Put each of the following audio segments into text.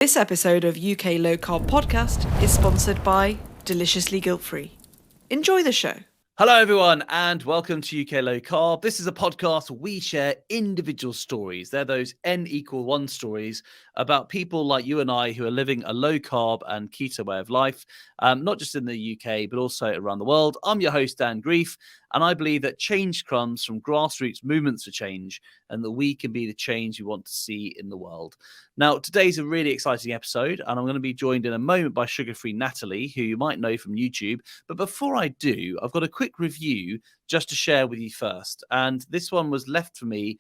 This episode of UK Low Carb Podcast is sponsored by Deliciously Guilt-Free. Enjoy the show. Hello, everyone, and welcome to UK Low Carb. This is a podcast where we share individual stories. They're those N=1 stories about people like you and I who are living a low carb and keto way of life, not just in the UK, but also around the world. I'm your host, Dan Grief, and I believe that change comes from grassroots movements for change and that we can be the change we want to see in the world. Now, today's a really exciting episode, and I'm going to be joined in a moment by Sugar Free Natalie, who you might know from YouTube. But before I do, I've got a quick review just to share with you first. And this one was left for me.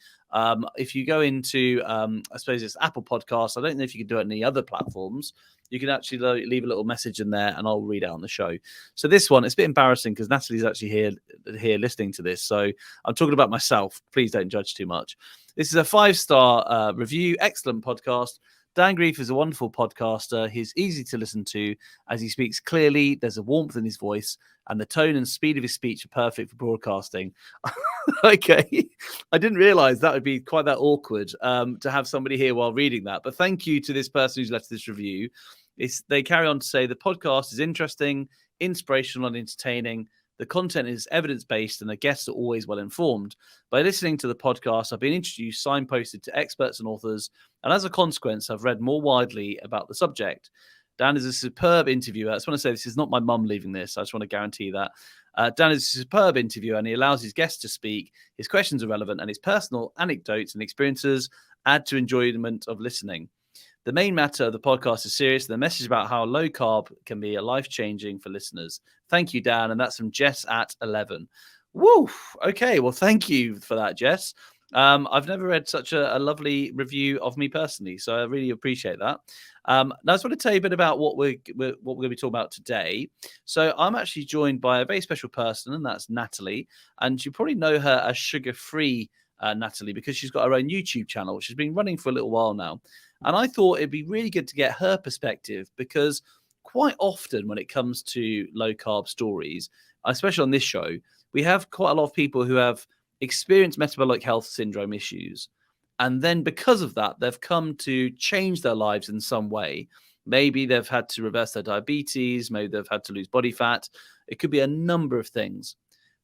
If you go into, I suppose it's Apple Podcasts. I don't know if you can do it on any other platforms. You can actually leave a little message in there and I'll read it on the show. So this one, it's a bit embarrassing because Natalie's actually here listening to this. So I'm talking about myself. Please don't judge too much. This is a 5-star review. Excellent podcast. Dan Grief is a wonderful podcaster. He's easy to listen to as he speaks clearly. There's a warmth in his voice and the tone and speed of his speech are perfect for broadcasting. Okay. I didn't realize that would be quite that awkward to have somebody here while reading that. But thank you to this person who's left this review. They carry on to say the podcast is interesting, inspirational and entertaining. The content is evidence-based and the guests are always well-informed. By listening to the podcast, I've been introduced, signposted to experts and authors, and as a consequence, I've read more widely about the subject. Dan is a superb interviewer. I just want to say this is not my mum leaving this. I just want to guarantee that. Dan is a superb interviewer and he allows his guests to speak. His questions are relevant and his personal anecdotes and experiences add to enjoyment of listening. The main matter of the podcast is serious. The message about how low carb can be life-changing for listeners. Thank you, Dan. And that's from Jess at 11. Woo! Okay, well, thank you for that, Jess. I've never read such a lovely review of me personally, so I really appreciate that. Now, I just want to tell you a bit about what we're going to be talking about today. So I'm actually joined by a very special person, and that's Natalie. And you probably know her as Sugar Free Natalie because she's got her own YouTube channel, which has been running for a little while now. And I thought it'd be really good to get her perspective because quite often when it comes to low carb stories, especially on this show, we have quite a lot of people who have experienced metabolic health syndrome issues. And then because of that, they've come to change their lives in some way. Maybe they've had to reverse their diabetes. Maybe they've had to lose body fat. It could be a number of things.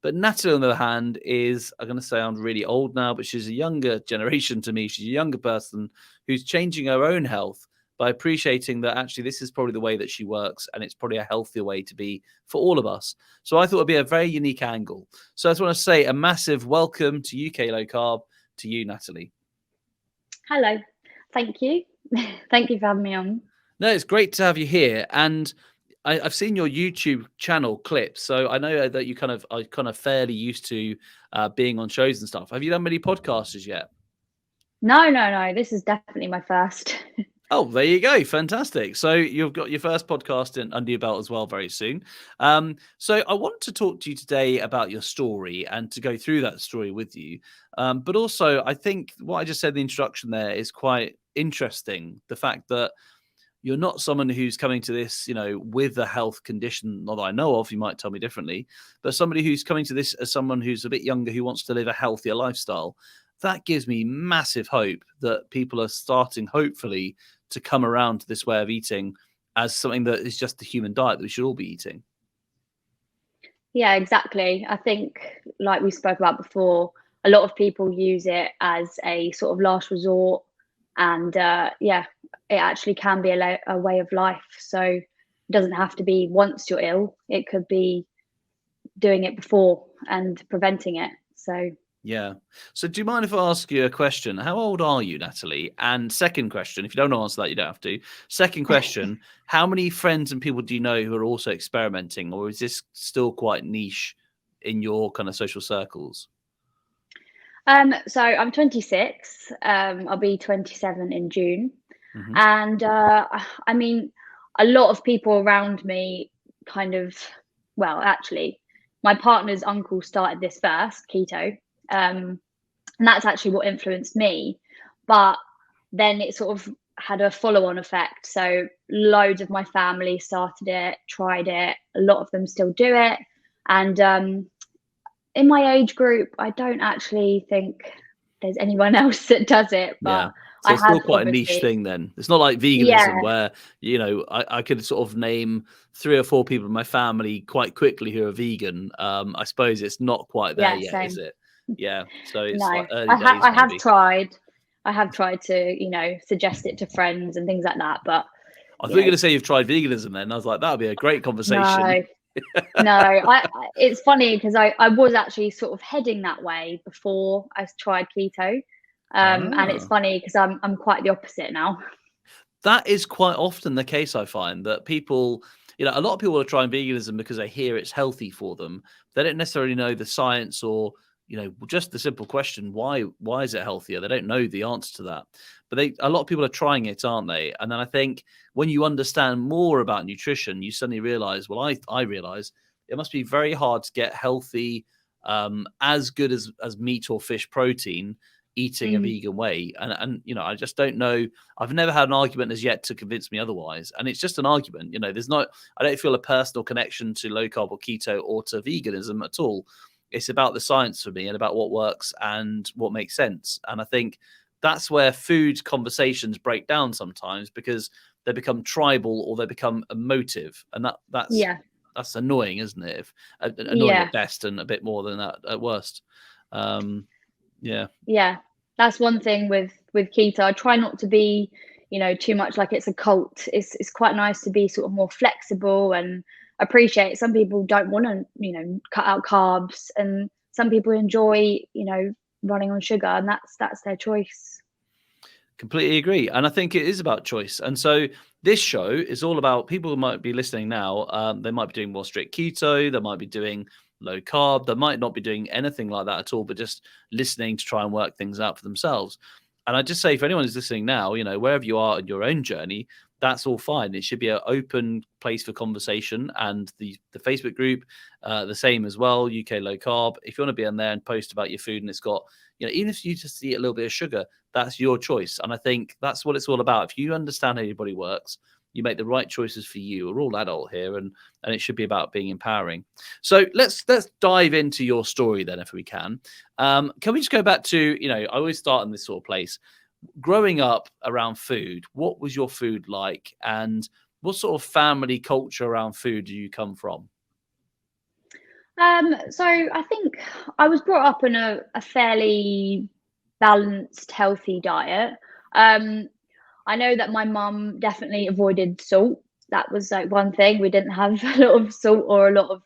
But Natalie, on the other hand, is, I'm going to say I'm really old now, but she's a younger generation to me. She's a younger person who's changing her own health by appreciating that actually this is probably the way that she works and it's probably a healthier way to be for all of us. So I thought it'd be a very unique angle. So I just want to say a massive welcome to UK Low Carb to you, Natalie. Hello. Thank you. Thank you for having me on. No, it's great to have you here. And I've seen your YouTube channel clips, so I know that you are kind of fairly used to being on shows and stuff. Have you done many podcasts as yet? No. This is definitely my first. Oh, there you go. Fantastic. So you've got your first podcast under your belt as well very soon. So I want to talk to you today about your story and to go through that story with you. But also, I think what I just said in the introduction there is quite interesting. The fact that you're not someone who's coming to this, with a health condition, not that I know of, you might tell me differently, but somebody who's coming to this as someone who's a bit younger, who wants to live a healthier lifestyle. That gives me massive hope that people are starting, hopefully, to come around to this way of eating as something that is just the human diet that we should all be eating. Yeah, exactly. I think, like we spoke about before, a lot of people use it as a sort of last resort. And it actually can be a way of life. So it doesn't have to be once you're ill. It could be doing it before and preventing it. So yeah. So do you mind if I ask you a question? How old are you, Natalie? And second question, if you don't answer that, you don't have to. Second question, how many friends and people do you know who are also experimenting, or is this still quite niche in your kind of social circles? So I'm 26. I'll be 27 in June. Mm-hmm. And I mean, a lot of people around me actually, my partner's uncle started this first, keto. And that's actually what influenced me. But then it sort of had a follow-on effect. So loads of my family started it, tried it. A lot of them still do it. And in my age group, I don't actually think there's anyone else that does it. But So I it's still have quite a niche obviously, thing then. It's not like veganism yeah, where, I could sort of name 3 or 4 people in my family quite quickly who are vegan. I suppose it's not quite there yeah, yet, is same. it? Yeah. So it's like No, early days I have maybe. tried. I have tried to, suggest it to friends and things like that, but I thought you were yeah, gonna say you've tried veganism then. I was like, that would be a great conversation. no, no. It's funny because I was actually sort of heading that way before I tried keto, and it's Ah. funny because I'm quite the opposite now. That is quite often the case, I find, that people, a lot of people are trying veganism because they hear it's healthy for them. They don't necessarily know the science or, just the simple question, why is it healthier? They don't know the answer to that. But a lot of people are trying it, aren't they? And then I think when you understand more about nutrition, you suddenly realize, well, I realize it must be very hard to get healthy, as good as meat or fish protein eating a Mm, vegan way. And I just don't know. I've never had an argument as yet to convince me otherwise. And it's just an argument. I don't feel a personal connection to low carb or keto or to veganism at all. It's about the science for me and about what works and what makes sense. And I think that's where food conversations break down sometimes because they become tribal or they become emotive. And yeah, that's annoying, isn't it? If annoying yeah, at best and a bit more than that at worst. Um, yeah. yeah. That's one thing with keto. I try not to be, too much like it's a cult. It's quite nice to be sort of more flexible and appreciate. Some people don't want to, cut out carbs, and some people enjoy, running on sugar, and that's their choice. Completely agree. And I think it is about choice. And so this show is all about people who might be listening now. They might be doing more strict keto. They might be doing low carb. They might not be doing anything like that at all, but just listening to try and work things out for themselves. And I just say, if anyone is listening now, wherever you are in your own journey, that's all fine. It should be an open place for conversation. And the Facebook group, the same as well, UK Low Carb. If you want to be in there and post about your food and it's got, even if you just eat a little bit of sugar, that's your choice. And I think that's what it's all about. If you understand how your body works, you make the right choices for you. We're all adult here, and it should be about being empowering. So let's dive into your story then, if we can. Can we just go back to, I always start in this sort of place. Growing up around food, what was your food like, and what sort of family culture around food do you come from? So I think I was brought up in a fairly balanced, healthy diet. Um, I know that my mum definitely avoided salt. That was like one thing. We didn't have a lot of salt or a lot of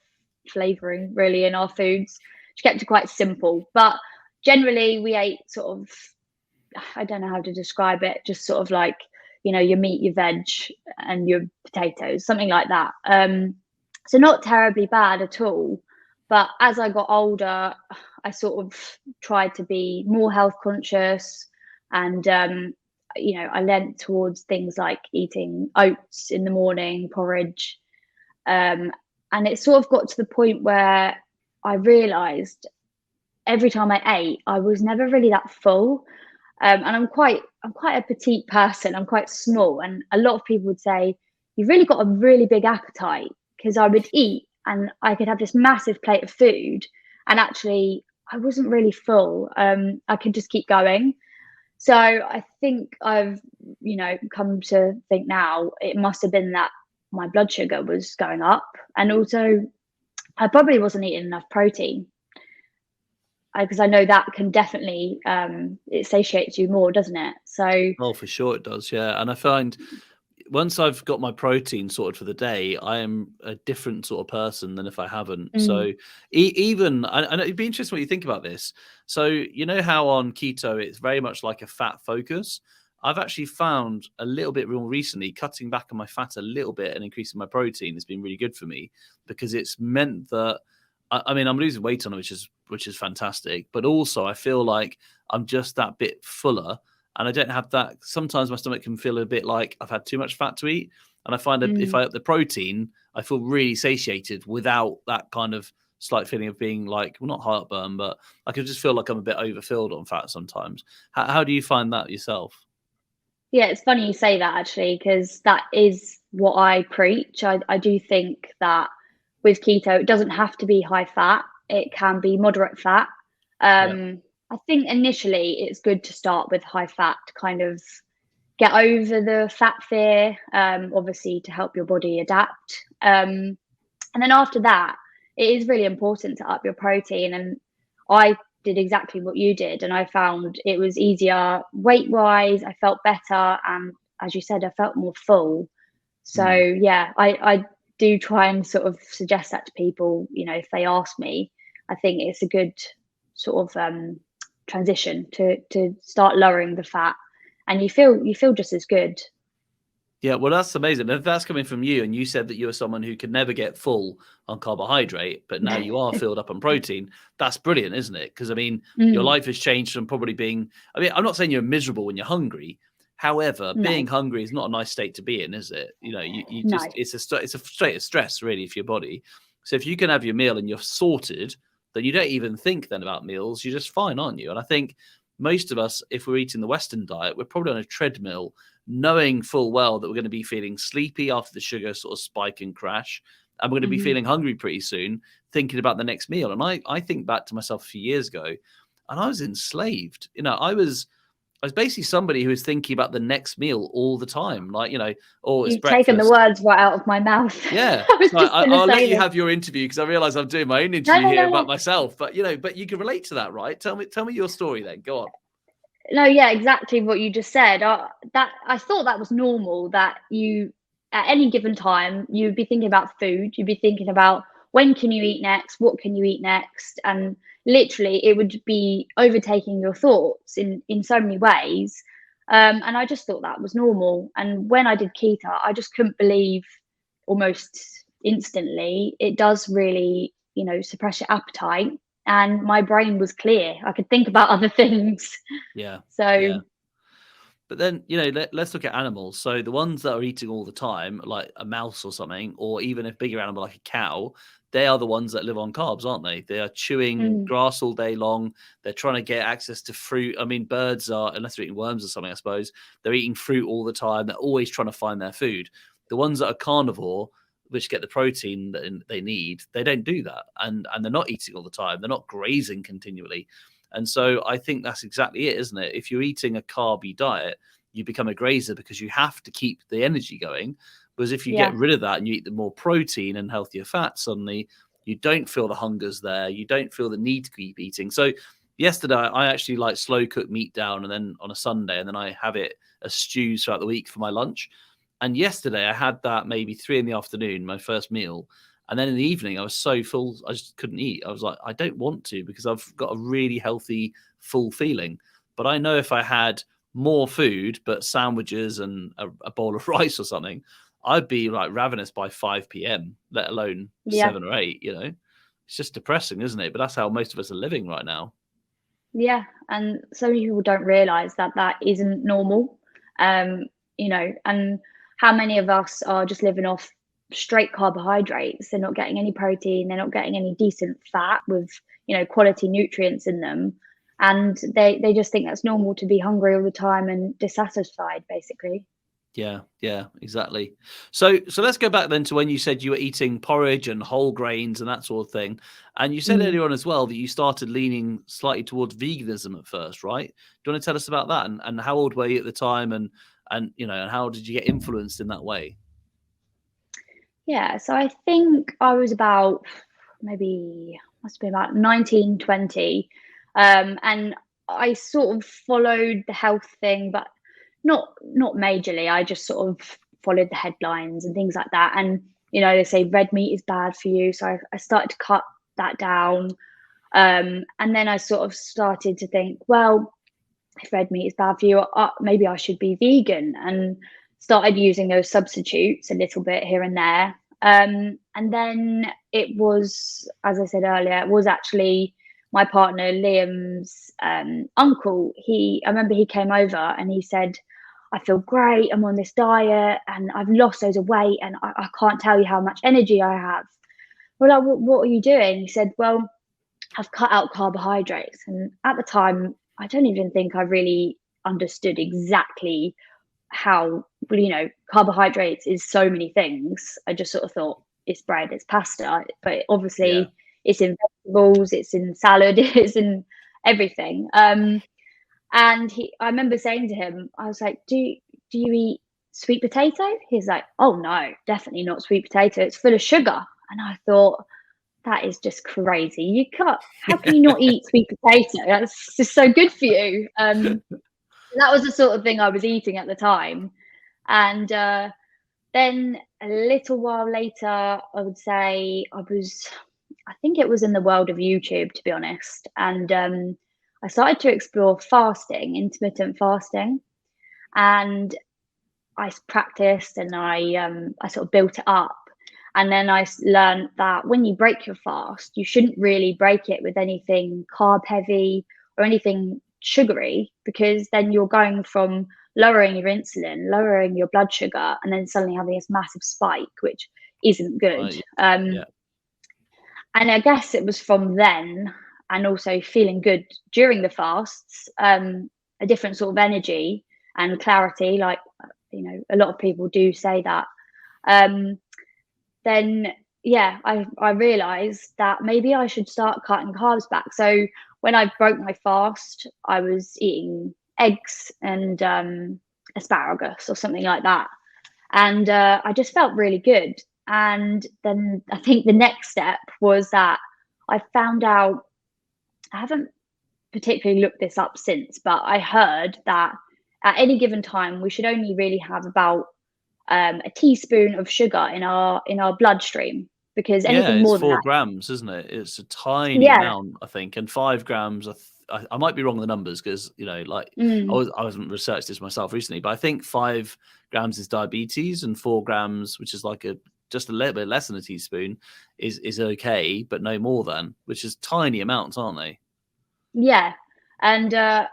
flavoring really in our foods. She kept it quite simple, but generally we ate sort of, I don't know how to describe it, just sort of like, your meat, your veg, and your potatoes, something like that. So not terribly bad at all. But as I got older, I sort of tried to be more health conscious, and I leant towards things like eating oats in the morning, porridge, and it sort of got to the point where I realised every time I ate, I was never really that full. And I'm quite a petite person. I'm quite small, and a lot of people would say you've really got a really big appetite, because I would eat and I could have this massive plate of food, and actually I wasn't really full. I could just keep going. So I think I've, come to think now it must have been that my blood sugar was going up, and also I probably wasn't eating enough protein, because I know that can definitely it satiates you more, doesn't it? So Oh, for sure it does, yeah. And I find once I've got my protein sorted for the day, I am a different sort of person than if I haven't. So mm, even, and it'd be interesting what you think about this. So you know how on keto it's very much like a fat focus. I've actually found a little bit more recently cutting back on my fat a little bit and increasing my protein has been really good for me because it's meant that I mean I'm losing weight on it, which is fantastic, but also I feel like I'm just that bit fuller and I don't have that. Sometimes my stomach can feel a bit like I've had too much fat to eat, and I find that if mm. I up the protein, I feel really satiated without that kind of slight feeling of being like, well, not heartburn, but I can just feel like I'm a bit overfilled on fat sometimes. How do you find that yourself? Yeah, it's funny you say that actually, because that is what I preach. I do think that with keto, it doesn't have to be high fat. It can be moderate fat. Yeah. Um, I think initially it's good to start with high fat to kind of get over the fat fear, obviously to help your body adapt. And then after that, it is really important to up your protein. And I did exactly what you did. And I found it was easier weight wise. I felt better. And as you said, I felt more full. So yeah, I do try and sort of suggest that to people, if they ask me. I think it's a good sort of transition to start lowering the fat, and you feel just as good. Yeah, well, that's amazing. If that's coming from you, and you said that you were someone who could never get full on carbohydrate, but now you are filled up on protein, that's brilliant, isn't it? Because, I mean, your life has changed from probably being, I mean, I'm not saying you're miserable when you're hungry. However, No. being hungry is not a nice state to be in, is it? You No. just, it's a state of stress, really, for your body. So if you can have your meal and you're sorted, then you don't even think then about meals. You're just fine, aren't you? And I think most of us, if we're eating the Western diet, we're probably on a treadmill, knowing full well that we're going to be feeling sleepy after the sugar sort of spike and crash, and we're going to be feeling hungry pretty soon, thinking about the next meal. And I think back to myself a few years ago, and I was enslaved. I was basically somebody who was thinking about the next meal all the time. Like, oh, it's You've breakfast. taken the words right out of my mouth. Yeah. I'll let you have your interview, because I realize I'm doing my own interview here about myself. But but you can relate to that, right? Tell me your story then. Go on. No, yeah, exactly what you just said. I thought that was normal, that you, at any given time, you'd be thinking about food. You'd be thinking about when can you eat next, what can you eat next, and literally it would be overtaking your thoughts in so many ways. And I just thought that was normal. And when I did keto, I just couldn't believe, almost instantly, it does really, suppress your appetite. And my brain was clear. I could think about other things. Yeah. So Yeah. But then, let's look at animals. So the ones that are eating all the time, like a mouse or something, or even a bigger animal like a cow, they are the ones that live on carbs, aren't they? They are chewing grass all day long. They're trying to get access to fruit. I mean, birds are, unless they're eating worms or something, I suppose, they're eating fruit all the time. They're always trying to find their food. The ones that are carnivore, which get the protein that they need, they don't do that. And they're not eating all the time. They're not grazing continually. And so I think that's exactly it, isn't it? If you're eating a carby diet, you become a grazer because you have to keep the energy going. Whereas if you get rid of that and you eat the more protein and healthier fat, suddenly you don't feel the hunger's there. You don't feel the need to keep eating. So yesterday, I actually like slow cook meat down, and then on a Sunday, and then I have it as stews throughout the week for my lunch. And yesterday I had that maybe 3 PM, my first meal. And then in the evening, I was so full, I just couldn't eat. I was like, I don't want to, because I've got a really healthy, full feeling. But I know if I had more food, but sandwiches and a bowl of rice or something, I'd be like ravenous by 5 PM, let alone 7 or 8, It's just depressing, isn't it? But that's how most of us are living right now. Yeah. And so many people don't realize that isn't normal. And how many of us are just living off straight carbohydrates. They're not getting any protein, they're not getting any decent fat with quality nutrients in them, and they just think that's normal to be hungry all the time and dissatisfied, basically. Yeah, exactly. So let's go back then to when you said you were eating porridge and whole grains and that sort of thing. And you said earlier on as well that you started leaning slightly towards veganism at first, right? Do you want to tell us about that, and how old were you at the time, and how did you get influenced in that way? Yeah, so I think I was about, maybe must have been about 19, 20. And I sort of followed the health thing, but not majorly. I just sort of followed the headlines and things like that. And they say red meat is bad for you, so I started to cut that down. And then I sort of started to think, well, if red meat is bad for you, maybe I should be vegan, and started using those substitutes a little bit here and there. And then it was, as I said earlier, it was actually my partner Liam's uncle. I remember he came over and he said, I feel great, I'm on this diet and I've lost loads of weight, and I can't tell you how much energy I have. We're like, what are you doing? He said, well, I've cut out carbohydrates. And at the time, I don't even think I really understood exactly how, carbohydrates is so many things. I just sort of thought it's bread, it's pasta, but obviously it's in vegetables, it's in salad, it's in everything. And I remember saying to him, I was like, do you eat sweet potato? He's like, oh no, definitely not sweet potato. It's full of sugar. And I thought, that is just crazy. You can't, how can you not eat sweet potato? That's just so good for you. That was the sort of thing I was eating at the time. And then a little while later, I would say I think it was in the world of YouTube, to be honest. And I started to explore fasting, intermittent fasting. And I practiced and I sort of built it up. And then I learned that when you break your fast, you shouldn't really break it with anything carb heavy or anything sugary, because then you're going from lowering your insulin, lowering your blood sugar, and then suddenly having this massive spike, which isn't good. Yeah. And I guess it was from then, and also feeling good during the fasts, a different sort of energy and clarity, like, you know, a lot of people do say that. Then yeah, I realized that maybe I should start cutting carbs back. So when I broke my fast, I was eating eggs and asparagus or something like that, and I just felt really good. And then I think the next step was that I found out, I haven't particularly looked this up since, but I heard that at any given time we should only really have about a teaspoon of sugar in our bloodstream, because anything it's more than 4 that, grams, isn't it? It's a tiny yeah. amount, I think, and 5 grams. I might be wrong on the numbers because, you know, like I wasn't researched this myself recently, but I think 5 grams is diabetes and 4 grams, which is like just a little bit less than a teaspoon, is okay, but no more than, which is tiny amounts, aren't they? Yeah. And I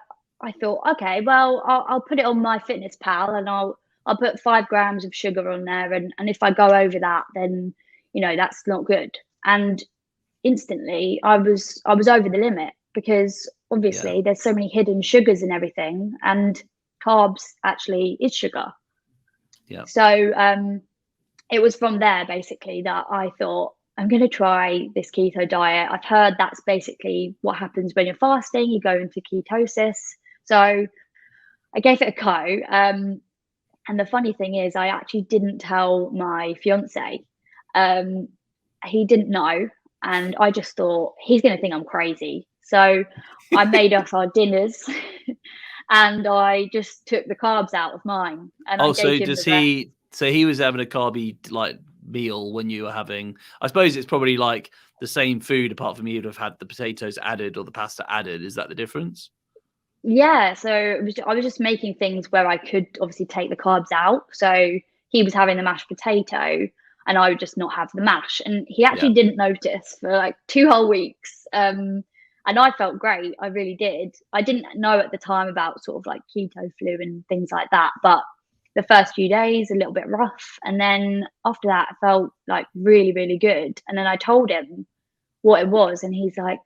thought, okay, well, I'll put it on my Fitness Pal, and I'll put 5 grams of sugar on there, and if I go over that, then, you know, that's not good. And instantly I was over the limit, because obviously there's so many hidden sugars and everything, and carbs actually is sugar. Yeah. So it was from there basically that I thought, I'm going to try this keto diet. I've heard that's basically what happens when you're fasting. You go into ketosis. So I gave it a go. And the funny thing is, I actually didn't tell my fiance. He didn't know. And I just thought, he's going to think I'm crazy. So I made us our dinners and I just took the carbs out of mine. And I so gave him does the rest. he? So he was having a carby like meal when you were having. I suppose it's probably like the same food, apart from you'd have had the potatoes added or the pasta added. Is that the difference? Yeah, so I was just making things where I could obviously take the carbs out. So he was having the mashed potato, and I would just not have the mash. And he actually didn't notice for like 2 whole weeks. And I felt great. I really did. I didn't know at the time about sort of like keto flu and things like that. But the first few days, a little bit rough. And then after that, I felt like really, really good. And then I told him what it was, and he's like,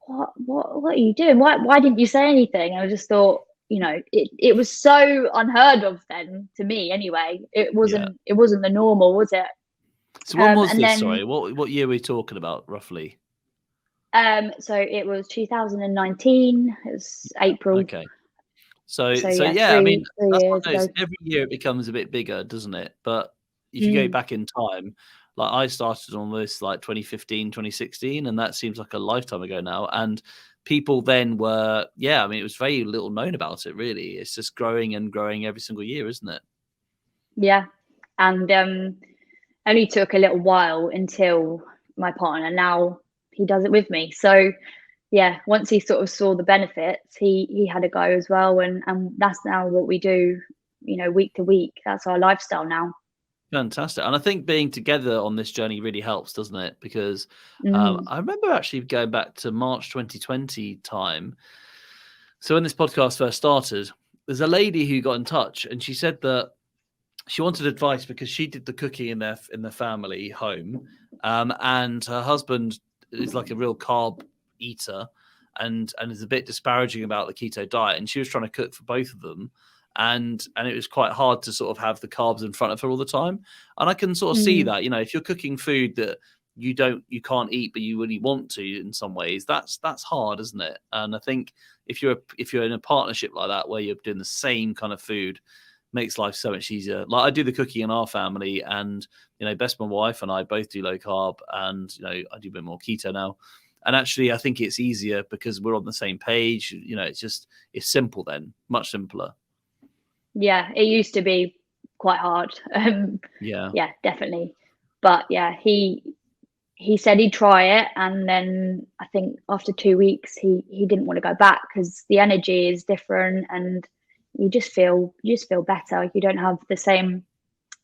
what are you doing? Why didn't you say anything? I just thought, you know, it was so unheard of then, to me anyway. It wasn't the normal, was it? So when was and this? then, Sorry, what year are we talking about roughly? so it was 2019. It was April. Okay. So yeah, I mean, three that's years what I noticed. ago. Every year it becomes a bit bigger, doesn't it? But if you go back in time, like I started on this like 2015, 2016, and that seems like a lifetime ago now. And people then were, I mean, it was very little known about it, really. It's just growing and growing every single year, isn't it? Yeah. And only took a little while until my partner, now he does it with me. So yeah, once he sort of saw the benefits, he had a go as well, and that's now what we do, you know, week to week. That's our lifestyle now. Fantastic. And I think being together on this journey really helps, doesn't it? Because I remember actually going back to March 2020 time. So when this podcast first started, there's a lady who got in touch, and she said that she wanted advice because she did the cooking in their family home, and her husband is like a real carb eater, and is a bit disparaging about the keto diet. And she was trying to cook for both of them, and it was quite hard to sort of have the carbs in front of her all the time. And I can sort of see that, you know, if you're cooking food that you can't eat, but you really want to in some ways, that's hard, isn't it? And I think if you're in a partnership like that where you're doing the same kind of food, makes life so much easier. Like I do the cooking in our family, and Bess, my wife, and I both do low carb, and I do a bit more keto now. And actually, I think it's easier because we're on the same page. It's simple then, much simpler. Yeah, it used to be quite hard. Yeah. Yeah, definitely. But yeah, he said he'd try it, and then I think after 2 weeks he didn't want to go back because the energy is different, and you just feel better. You don't have the same,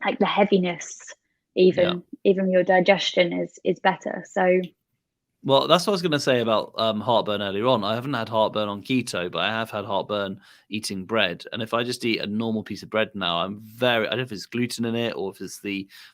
like, the heaviness. Even your digestion is better. So well, that's what I was going to say about heartburn earlier on. I haven't had heartburn on keto, but I have had heartburn eating bread. And if I just eat a normal piece of bread now, I don't know if it's gluten in it or if it's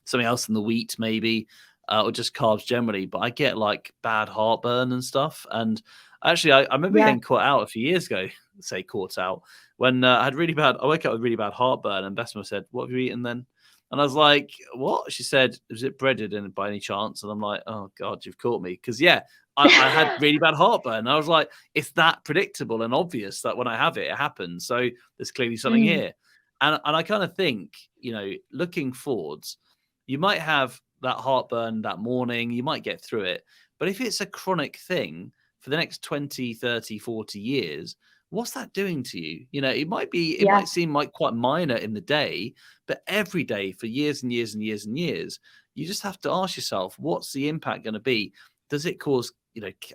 something else in the wheat maybe, or just carbs generally. But I get like bad heartburn and stuff. And actually, I remember getting caught out a few years ago. Say caught out when I woke up with really bad heartburn, and Besma said, "What have you eaten then?" And I was like, what? She said, was it breaded in by any chance? And I'm like, oh, God, you've caught me. Because, I had really bad heartburn. And I was like, it's that predictable and obvious that when I have it, it happens. So there's clearly something here. And I kind of think, looking forwards, you might have that heartburn that morning. You might get through it. But if it's a chronic thing for the next 20, 30, 40 years, what's that doing to you? It might seem like quite minor in the day, but every day for years and years and years and years, you just have to ask yourself, what's the impact going to be? Does it cause,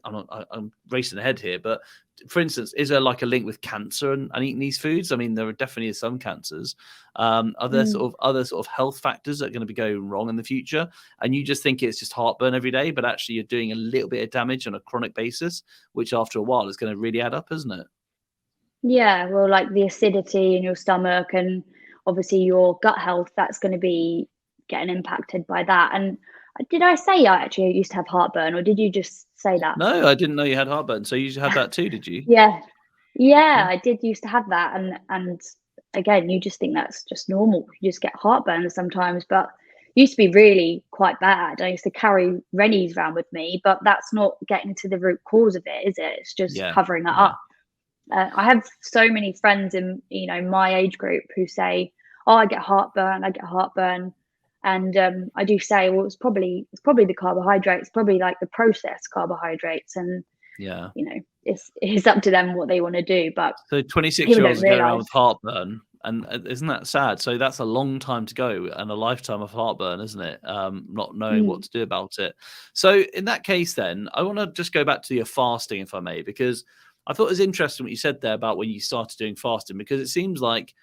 I'm racing ahead here, but for instance, is there like a link with cancer and eating these foods? I mean, there are definitely some cancers. Are there other sort of health factors that are going to be going wrong in the future? And you just think it's just heartburn every day, but actually you're doing a little bit of damage on a chronic basis, which after a while is going to really add up, isn't it? Yeah, well, like the acidity in your stomach and obviously your gut health, that's going to be getting impacted by that. And did I say I actually used to have heartburn, or did you just say that? No, I didn't know you had heartburn. So you had that too, did you? Yeah, I did used to have that. And again, you just think that's just normal. You just get heartburn sometimes, but it used to be really quite bad. I used to carry Rennies around with me, but that's not getting to the root cause of it, is it? It's just covering it up. I have so many friends in my age group who say, "Oh, I get heartburn," and I do say, "Well, it's probably the carbohydrates, probably like the processed carbohydrates," and it's up to them what they want to do. But so 26-year-olds go around with heartburn, and isn't that sad? So that's a long time to go and a lifetime of heartburn, isn't it? Not knowing what to do about it. So in that case, then I want to just go back to your fasting, if I may, because I thought it was interesting what you said there about when you started doing fasting, because it seems like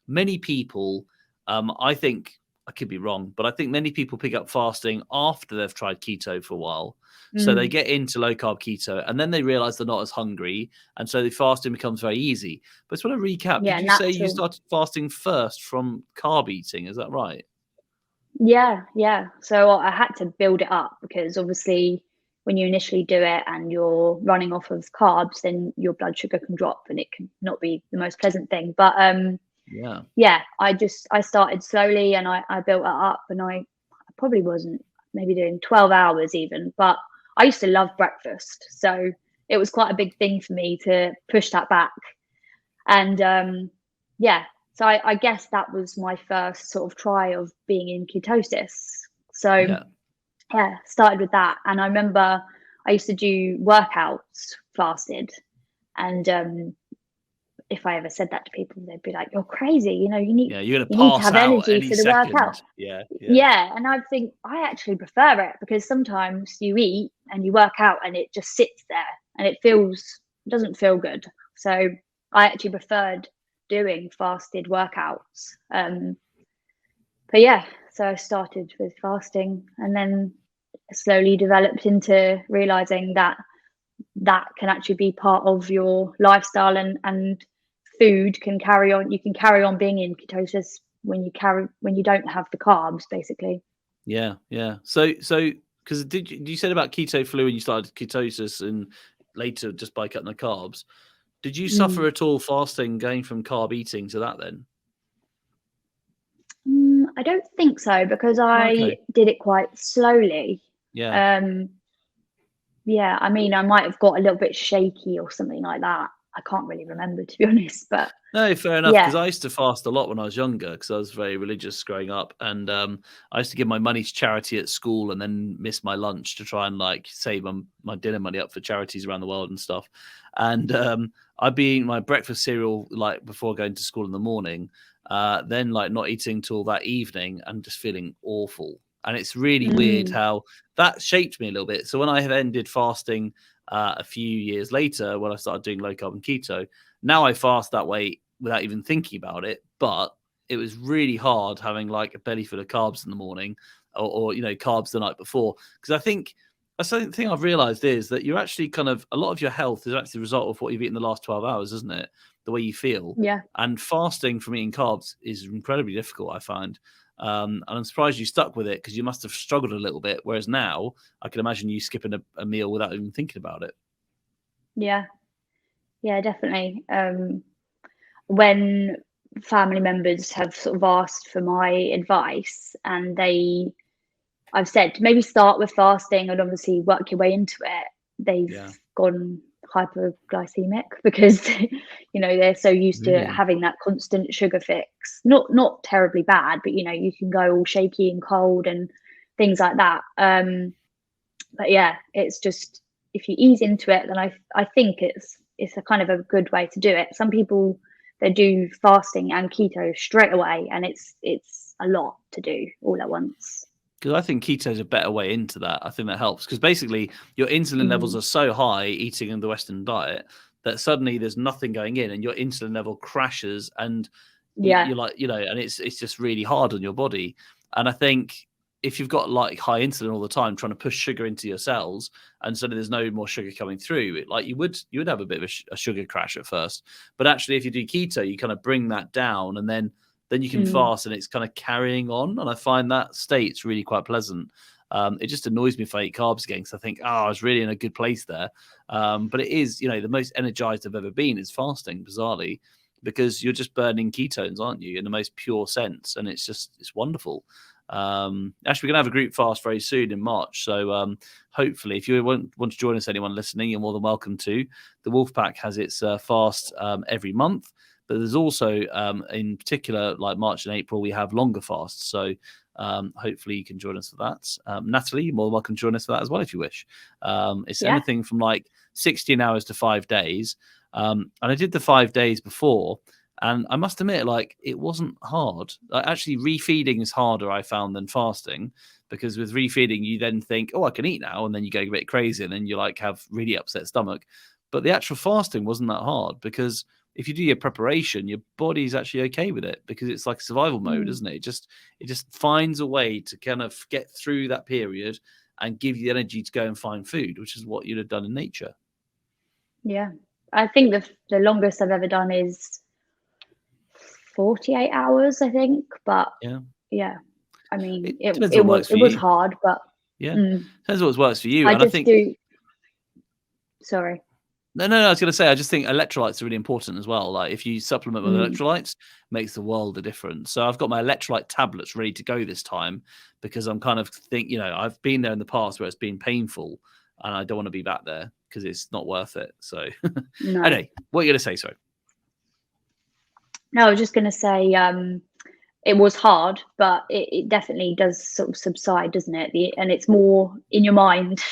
many people, I think I could be wrong, but I think many people pick up fasting after they've tried keto for a while. So they get into low carb keto and then they realize they're not as hungry. And so the fasting becomes very easy. But I just want to recap. Did you say you started fasting first from carb eating? Is that right? Yeah. So I had to build it up because obviously when you initially do it and you're running off of carbs, then your blood sugar can drop and it can not be the most pleasant thing. But I started slowly and I built it up, and I probably wasn't maybe doing 12 hours even, but I used to love breakfast. So it was quite a big thing for me to push that back. And so I guess that was my first sort of try of being in ketosis. So started with that. And I remember I used to do workouts fasted. And if I ever said that to people, they'd be like, "You're crazy. You need you're you need to have energy for the workout." Yeah. And I think I actually prefer it because sometimes you eat and you work out and it just sits there and it doesn't feel good. So I actually preferred doing fasted workouts. So I started with fasting and then slowly developed into realizing that can actually be part of your lifestyle, and food can carry on. You can carry on being in ketosis when you don't have the carbs, basically. Yeah. So because you said about keto flu and you started ketosis and later just by cutting the carbs. Did you suffer at all fasting, going from carb eating to that then? I don't think so, because I did it quite slowly. Yeah. Yeah, I mean, I might have got a little bit shaky or something like that. I can't really remember, to be honest, but No, fair enough. yeah. Because I used to fast a lot when I was younger, because I was very religious growing up, and I used to give my money to charity at school, and then miss my lunch to try and like save my dinner money up for charities around the world and stuff. And I'd be eating my breakfast cereal like before going to school in the morning, then like not eating till that evening, and just feeling awful. And it's really weird Mm, how that shaped me a little bit. So when I have ended fasting a few years later, when I started doing low carb and keto, now I fast that way without even thinking about it. But it was really hard having like a belly full of carbs in the morning, or carbs the night before. Because I think that's the thing I've realized is that you're actually kind of, a lot of your health is actually the result of what you've eaten the last 12 hours, isn't it? The way you feel. yeah. And fasting from eating carbs is incredibly difficult, I find. And I'm surprised you stuck with it, because you must have struggled a little bit. Whereas now I can imagine you skipping a meal without even thinking about it. Yeah. Yeah, definitely. When family members have sort of asked for my advice, and I've said maybe start with fasting and obviously work your way into it, they've Yeah. gone hyperglycemic because they're so used to Really? having that constant sugar fix. Not terribly bad, but you can go all shaky and cold and things like that. But yeah, it's just, if you ease into it, then I think it's a kind of a good way to do it. Some people, they do fasting and keto straight away, and it's a lot to do all at once. Because I think keto is a better way into that. I think that helps, because basically your insulin levels Mm, are so high eating in the Western diet that suddenly there's nothing going in, and your insulin level crashes, and yeah. you're like, and it's just really hard on your body. And I think if you've got like high insulin all the time, trying to push sugar into your cells, and suddenly there's no more sugar coming through, like you would have a bit of a sugar crash at first. But actually, if you do keto, you kind of bring that down, and then you can Mm, fast, and it's kind of carrying on. And I find that state's really quite pleasant. It just annoys me if I eat carbs again, because I think, I was really in a good place there. But it is, the most energized I've ever been is fasting, bizarrely, because you're just burning ketones, aren't you, in the most pure sense. And it's wonderful. Actually, we're going to have a group fast very soon in March. So hopefully, if you want to join us, anyone listening, you're more than welcome to. The Wolfpack has its fast every month. But there's also, in particular, like March and April, we have longer fasts. So hopefully you can join us for that. Natalie, you're more than welcome to join us for that as well if you wish. It's yeah. anything from like 16 hours to 5 days. And I did the 5 days before, and I must admit, like, it wasn't hard. Actually, refeeding is harder, I found, than fasting, because with refeeding, you then think, oh, I can eat now. And then you go a bit crazy, and then you like have really upset stomach. But the actual fasting wasn't that hard, because if you do your preparation, your body's actually okay with it, because it's like survival mode, Mm, isn't it? It just finds a way to kind of get through that period and give you the energy to go and find food, which is what you'd have done in nature. yeah. I think the longest I've ever done is 48 hours, I think. But Yeah. yeah, I mean, It it depends it what was works it for was you. hard, but Yeah. mm, Depends what works for you. I And I just think, do. Sorry. no, I was going to say, I just think electrolytes are really important as well. Like if you supplement with Mm, electrolytes, makes the world a difference. So I've got my electrolyte tablets ready to go this time, because I'm kind of I've been there in the past where it's been painful, and I don't want to be back there, because it's not worth it. So no, anyway, what are you going to say? Sorry. no, I was just going to say, it was hard, but it definitely does sort of subside, doesn't it? And it's more in your mind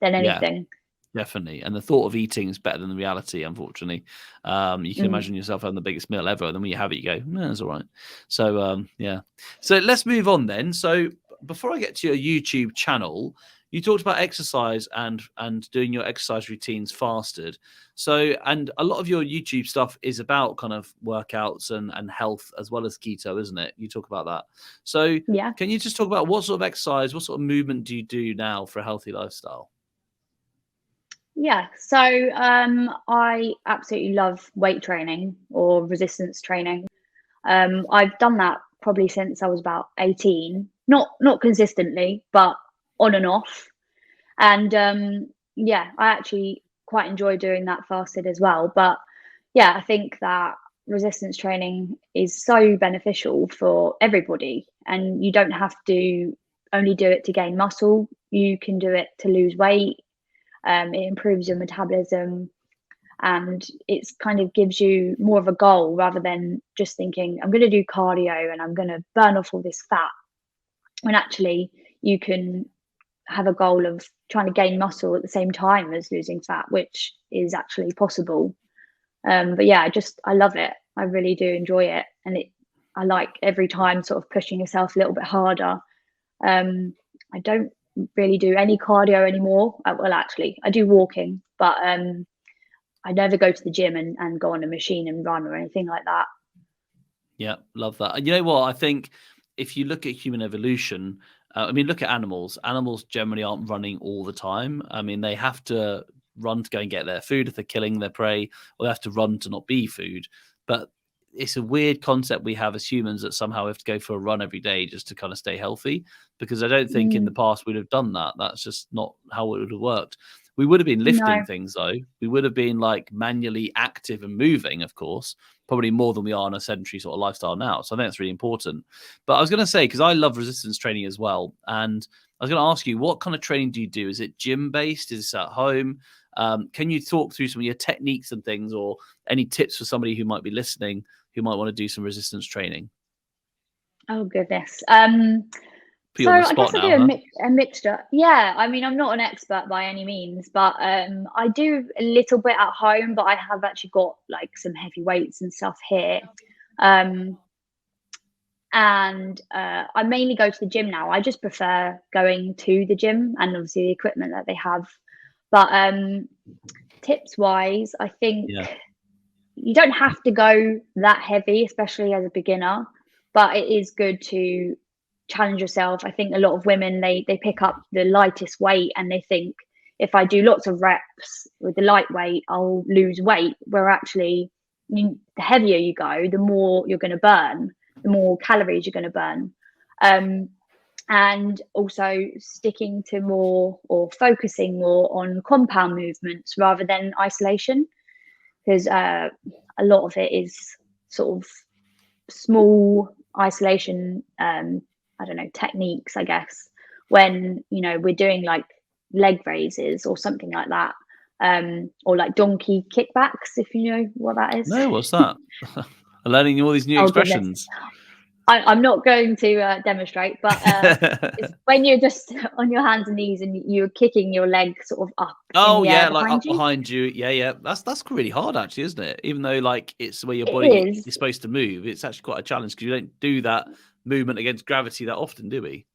than Yeah, anything. definitely. And the thought of eating is better than the reality, unfortunately. You can Mm, imagine yourself having the biggest meal ever, and then when you have it, you go, no, it's all right. So, yeah. So let's move on then. So before I get to your YouTube channel, you talked about exercise and doing your exercise routines fasted. So, and a lot of your YouTube stuff is about kind of workouts and health as well as keto, isn't it? You talk about that. So yeah. can you just talk about what sort of exercise, what sort of movement do you do now for a healthy lifestyle? Yeah, so I absolutely love weight training or resistance training. I've done that probably since I was about 18. Not consistently, but on and off. And yeah, I actually quite enjoy doing that fasted as well. But yeah, I think that resistance training is so beneficial for everybody, and you don't have to only do it to gain muscle. you can do it to lose weight. It improves your metabolism, and it's kind of gives you more of a goal rather than just thinking, I'm going to do cardio and I'm going to burn off all this fat. When actually you can have a goal of trying to gain muscle at the same time as losing fat, which is actually possible. But yeah, I love it. I really do enjoy it. And I like every time sort of pushing yourself a little bit harder. I don't really do any cardio anymore. Well, actually, I do walking, but I never go to the gym and go on a machine and run or anything like that. Yeah, love that. And you know what? I think if you look at human evolution, I mean, look at animals. Animals generally aren't running all the time. I mean, they have to run to go and get their food if they're killing their prey, or they have to run to not be food. But it's a weird concept we have as humans that somehow we have to go for a run every day just to kind of stay healthy, because I don't think in the past we'd have done that. That's just not how it would have worked. We would have been lifting things, though. We would have been like manually active and moving, of course, probably more than we are in a sedentary sort of lifestyle now. So I think that's really important. But I was going to say, because I love resistance training as well, and I was going to ask you, what kind of training do you do? Is it gym based? Is it at home? Can you talk through some of your techniques and things, or any tips for somebody who might be listening who might want to do some resistance training? Oh, goodness. Put you on the spot I now, do a mixture. Yeah, I mean, I'm not an expert by any means, but I do a little bit at home, but I have actually got like some heavy weights and stuff here. And I mainly go to the gym now. I just prefer going to the gym and obviously the equipment that they have. But tips wise, I think you don't have to go that heavy, especially as a beginner, but it is good to challenge yourself. I think a lot of women, they pick up the lightest weight and they think, if I do lots of reps with the lightweight, I'll lose weight. Where actually, the heavier you go, the more you're going to burn, the more calories you're going to burn. And also sticking to more, or focusing more on compound movements rather than isolation, because a lot of it is sort of small isolation, I don't know, techniques, I guess, when, we're doing like leg raises or something like that, or like donkey kickbacks, if you know what that is. No, what's that? I'm learning all these new expressions. I'm not going to demonstrate, but it's when you're just on your hands and knees and you're kicking your leg sort of up. Oh in the air like up you. behind you. Yeah. That's really hard, actually, isn't it? Even though like it's where your body is supposed to move, it's actually quite a challenge because you don't do that movement against gravity that often, do we?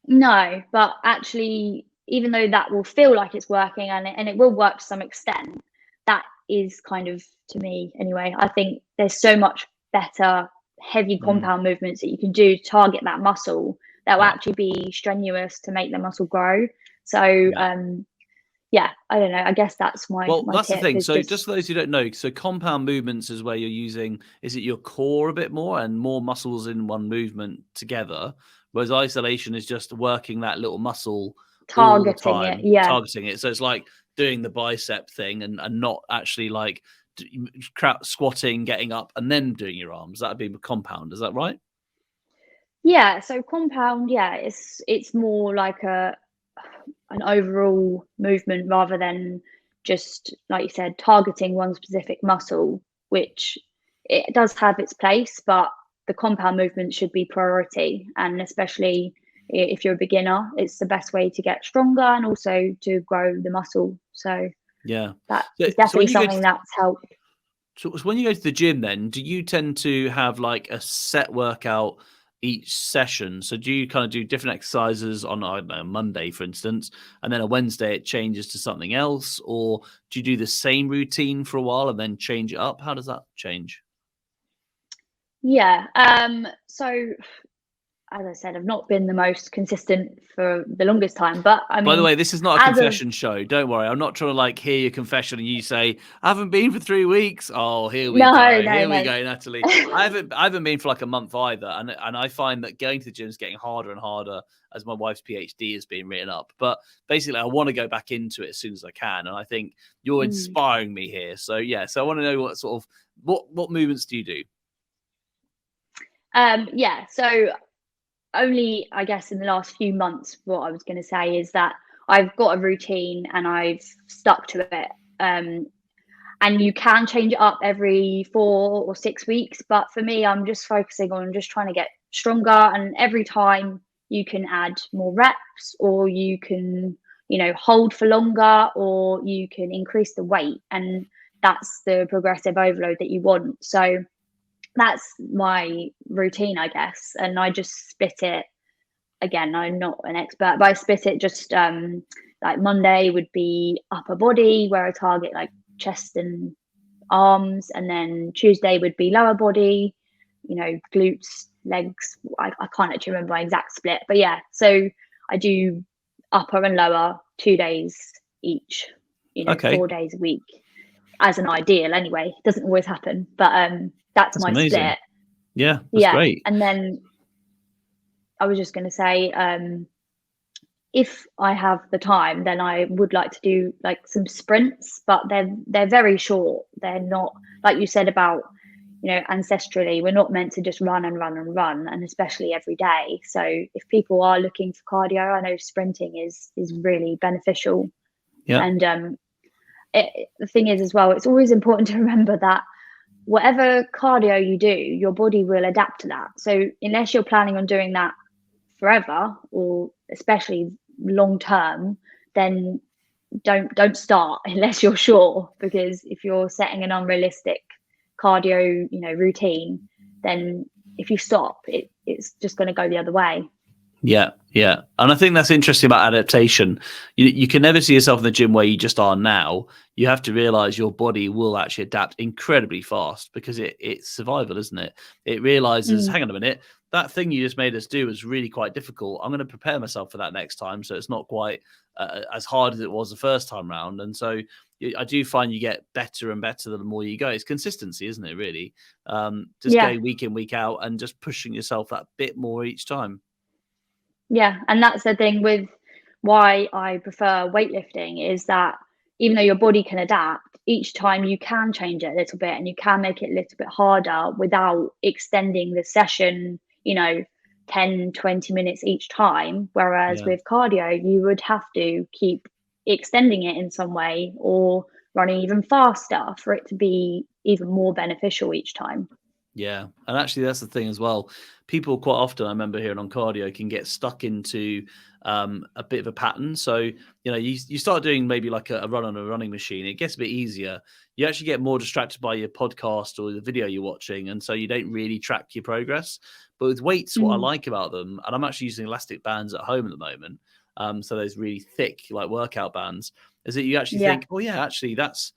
No, but actually, even though that will feel like it's working and it will work to some extent, that is kind of, to me anyway, I think there's so much better heavy compound movements that you can do to target that muscle that will actually be strenuous to make the muscle grow. So I don't know, I guess that's my that's tip. The thing. So just for those who don't know, so compound movements is where you're using, is it your core a bit more and more muscles in one movement together, whereas isolation is just working that little muscle targeting all the time, targeting it. So it's like doing the bicep thing and not actually like squatting, getting up, and then doing your arms. That'd be compound. Is that right? Yeah. So compound, it's more like an overall movement rather than just, like you said, targeting one specific muscle, which it does have its place, but the compound movement should be priority. And especially if you're a beginner, it's the best way to get stronger and also to grow the muscle. So that is definitely something that's helped. So when you go to the gym, then do you tend to have like a set workout each session? So do you kind of do different exercises on, I don't know, Monday, for instance, and then a Wednesday it changes to something else? Or do you do the same routine for a while and then change it up? How does that change? Yeah. So as I said, I've not been the most consistent for the longest time, but I mean, by the way, this is not a confession show. Don't worry. I'm not trying to like hear your confession and you say, I haven't been for 3 weeks. Oh, here we go. Here we go, Natalie. I haven't been for like a month either. And I find that going to the gym is getting harder and harder as my wife's PhD is being written up. But basically, I want to go back into it as soon as I can. And I think you're inspiring me here. So so I want to know what sort of, what movements do you do? So only, I guess, in the last few months, what I was going to say is that I've got a routine and I've stuck to it. And you can change it up every 4 or 6 weeks. But for me, I'm just focusing on just trying to get stronger. And every time you can add more reps, or you can, hold for longer, or you can increase the weight. And that's the progressive overload that you want. So that's my routine, I guess. And I just split it. Again, I'm not an expert, but I split it just like Monday would be upper body, where I target like chest and arms, and then Tuesday would be lower body, glutes, legs. I can't actually remember my exact split, but yeah, so I do upper and lower 2 days each, Okay. 4 days a week as an ideal. Anyway, it doesn't always happen, but that's my amazing. split. Yeah, that's great. And then I was just going to say, if I have the time, then I would like to do like some sprints, but they're very short. They're not, like you said about, ancestrally, we're not meant to just run and run and run, and especially every day. So if people are looking for cardio, I know sprinting is really beneficial. Yeah. And the thing is as well, it's always important to remember that whatever cardio you do, your body will adapt to that. So unless you're planning on doing that forever, or especially long term, then don't start unless you're sure, because if you're setting an unrealistic cardio routine, then if you stop, it's just going to go the other way. Yeah. And I think that's interesting about adaptation. You can never see yourself in the gym where you just are now. You have to realize your body will actually adapt incredibly fast, because it's survival, isn't it? It realizes, hang on a minute, that thing you just made us do was really quite difficult. I'm going to prepare myself for that next time, so it's not quite as hard as it was the first time round. And so I do find you get better and better the more you go. It's consistency, isn't it, really? Just going week in, week out, and just pushing yourself that bit more each time. Yeah, and that's the thing with why I prefer weightlifting, is that even though your body can adapt, each time you can change it a little bit, and you can make it a little bit harder without extending the session, 10, 20 minutes each time. Whereas with cardio, you would have to keep extending it in some way, or running even faster for it to be even more beneficial each time. Yeah. And actually, that's the thing as well. People quite often, I remember hearing on cardio, can get stuck into a bit of a pattern. So, you start doing maybe like a run on a running machine. It gets a bit easier. You actually get more distracted by your podcast or the video you're watching. And so you don't really track your progress. But with weights, what I like about them, and I'm actually using elastic bands at home at the moment. So those really thick, like workout bands, is that you actually think, oh, yeah, actually, that's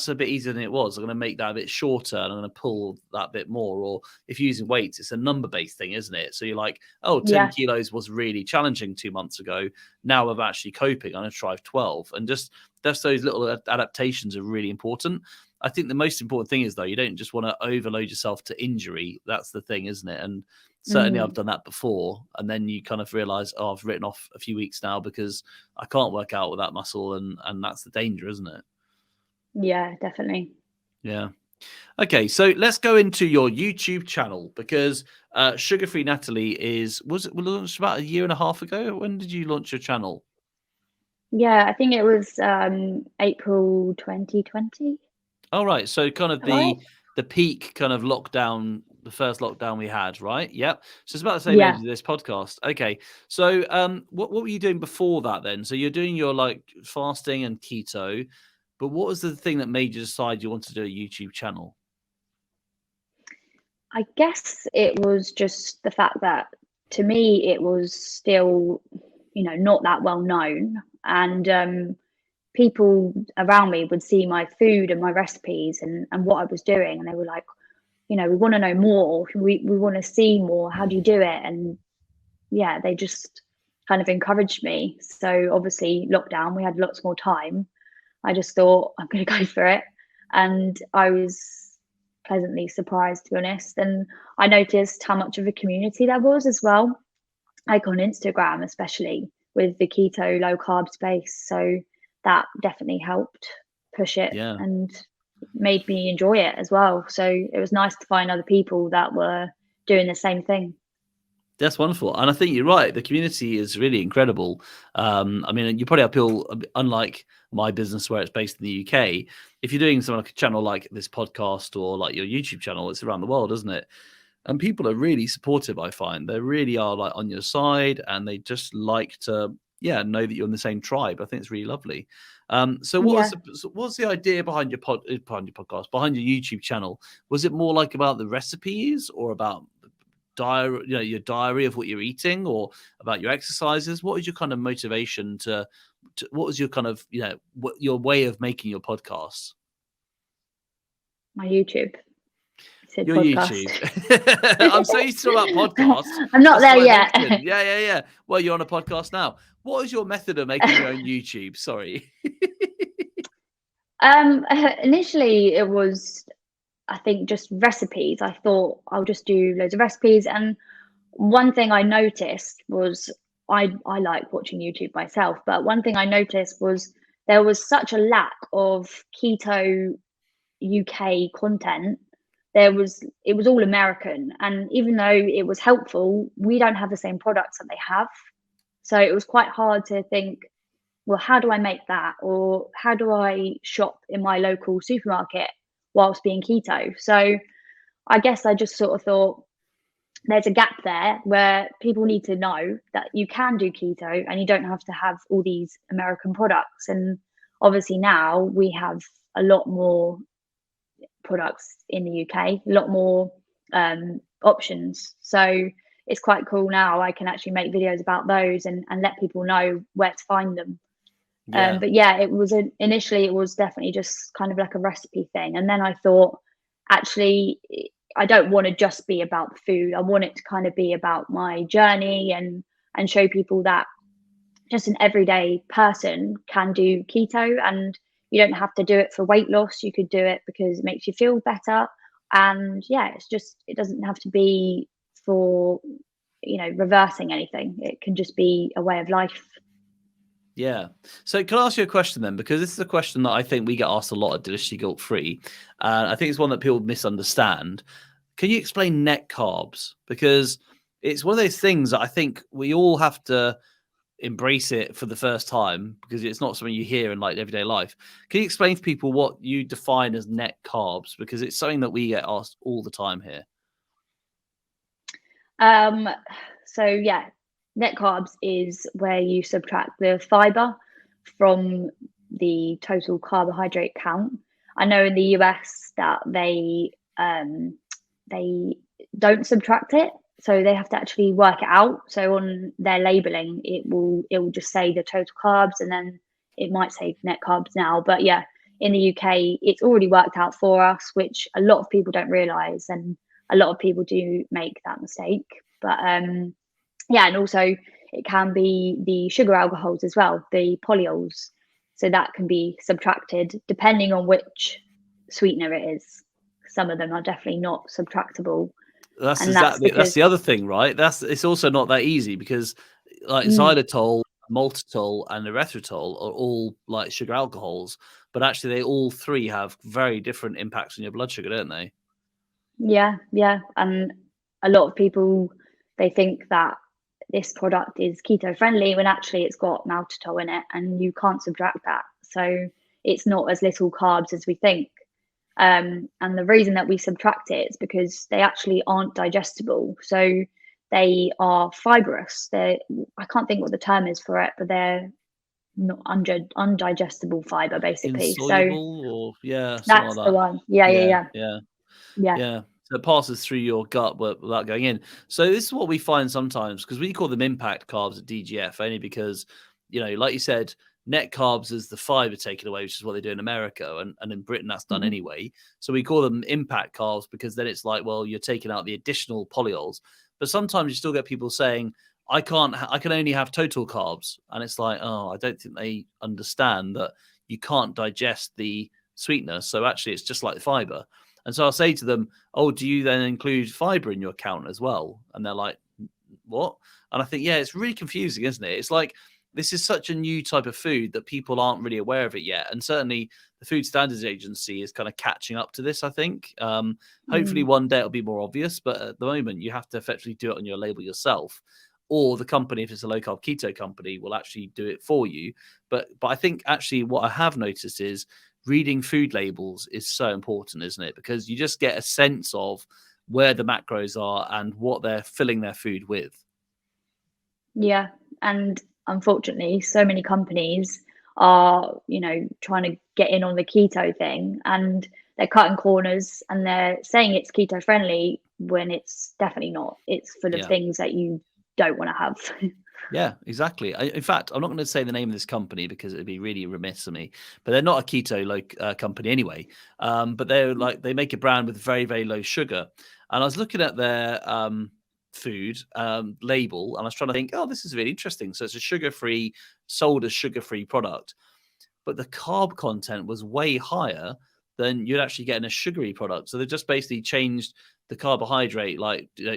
a bit easier than it was. I'm going to make that a bit shorter, and I'm going to pull that bit more. Or if you're using weights, it's a number-based thing, isn't it? So you're like, 10 kilos was really challenging 2 months ago. Now I'm actually coping. I'm going to try 12. And just those little adaptations are really important. I think the most important thing is, though, you don't just want to overload yourself to injury. That's the thing, isn't it? And certainly I've done that before. And then you kind of realize, I've written off a few weeks now because I can't work out with that muscle. And that's the danger, isn't it? Yeah, definitely. Yeah. Okay, so let's go into your YouTube channel, because Sugar Free Natalie was it launched about a year and a half ago? When did you launch your channel? Yeah, I think it was April 2020. Oh, right. So kind of the peak kind of lockdown, the first lockdown we had, right? Yep. So it's about the same age as this podcast. Okay. So what were you doing before that then? So you're doing your like fasting and keto, but what was the thing that made you decide you wanted to do a YouTube channel? I guess it was just the fact that, to me, it was still, not that well known. And people around me would see my food and my recipes and what I was doing. And they were like, we want to know more. We want to see more. How do you do it? And yeah, they just kind of encouraged me. So obviously lockdown, we had lots more time. I just thought, I'm going to go for it. And I was pleasantly surprised, to be honest. And I noticed how much of a community there was as well, like on Instagram, especially with the keto low carb space. So that definitely helped push it and made me enjoy it as well. So it was nice to find other people that were doing the same thing. That's wonderful. And I think you're right. The community is really incredible. I mean, you probably have people, unlike my business where it's based in the UK, if you're doing something like a channel like this podcast or like your YouTube channel, it's around the world, isn't it? And people are really supportive, I find. They really are like on your side and they just like to, know that you're in the same tribe. I think it's really lovely. So Yeah. what's the idea behind your podcast, behind your YouTube channel? Was it more like about the recipes or about diary, your diary of what you're eating, or about your exercises? What was your kind of motivation to what was your kind of, what your way of making your podcasts? My YouTube. You said Your podcast. YouTube. I'm so used to about podcasts. I'm not That's there what I yet. mentioned. Yeah. Well, you're on a podcast now. What is your method of making your own YouTube? Sorry. Initially it was, I think, just recipes. I thought I'll just do loads of recipes. And one thing I noticed was I like watching YouTube myself, but one thing I noticed was there was such a lack of keto UK content. It was all American. And even though it was helpful, we don't have the same products that they have. So it was quite hard to think, well, how do I make that? Or how do I shop in my local supermarket whilst being keto? So I guess I just sort of thought there's a gap there where people need to know that you can do keto and you don't have to have all these American products. And obviously now we have a lot more products in the UK, a lot more options. So it's quite cool now. I can actually make videos about those and let people know where to find them. Yeah. But yeah, initially it was definitely just kind of like a recipe thing. And then I thought, actually, I don't want to just be about the food. I want it to kind of be about my journey and show people that just an everyday person can do keto, and you don't have to do it for weight loss. You could do it because it makes you feel better. And yeah, it doesn't have to be for, reversing anything. It can just be a way of life. Yeah. So can I ask you a question then? Because this is a question that I think we get asked a lot at Deliciously Guilt Free. I think it's one that people misunderstand. Can you explain net carbs? Because it's one of those things that I think we all have to embrace it for the first time, because it's not something you hear in like everyday life. Can you explain to people what you define as net carbs? Because it's something that we get asked all the time here. So yeah, net carbs is where you subtract the fiber from the total carbohydrate count. I know in the US that they don't subtract it, so they have to actually work it out. So on their labeling, it will just say the total carbs, and then it might say net carbs now. But yeah, in the UK, it's already worked out for us, which a lot of people don't realize, and a lot of people do make that mistake. But yeah, and also it can be the sugar alcohols as well, the polyols. So that can be subtracted depending on which sweetener it is. Some of them are definitely not subtractable. That's And exactly, that's because the other thing, right? It's also not that easy, because like xylitol, maltitol, and erythritol are all like sugar alcohols, but actually they all three have very different impacts on your blood sugar, don't they? yeah, and a lot of people, they think that this product is keto friendly when actually it's got maltitol in it, and you can't subtract that. So it's not as little carbs as we think. And the reason that we subtract it is because they actually aren't digestible. So they are fibrous. I can't think what the term is for it, but they're not undigestible fiber, basically. Insoluble, or So something that's like the that. one. Yeah. Yeah. So it passes through your gut without going in. So this is what we find sometimes, because we call them impact carbs at DGF, only because, like you said, net carbs is the fiber taken away, which is what they do in America. And in Britain, that's done anyway. So we call them impact carbs because then it's like, well, you're taking out the additional polyols. But sometimes you still get people saying, I can only have total carbs. And it's like, oh, I don't think they understand that you can't digest the sweetness. So actually, it's just like the fiber. And so I'll say to them, oh, do you then include fiber in your count as well? And they're like, what? And I think, yeah, it's really confusing, isn't it? It's like this is such a new type of food that people aren't really aware of it yet. And certainly the Food Standards Agency is kind of catching up to this, I think. Hopefully one day it'll be more obvious, but at the moment you have to effectively do it on your label yourself. Or the company, if it's a low carb keto company, will actually do it for you. But I think actually what I have noticed is reading food labels is so important, isn't it? Because you just get a sense of where the macros are and what they're filling their food with. Yeah. And unfortunately, so many companies are, trying to get in on the keto thing, and they're cutting corners and they're saying it's keto friendly when it's definitely not. It's full of things that you don't want to have. Yeah, exactly. In fact, I'm not going to say the name of this company because it'd be really remiss of me, but they're not a keto company anyway. But they make a brand with very, very low sugar. And I was looking at their food label and I was trying to think, oh, this is really interesting. So it's a sugar-free, sold as sugar-free product, but the carb content was way higher than you'd actually get in a sugary product. So they've just basically changed the carbohydrate,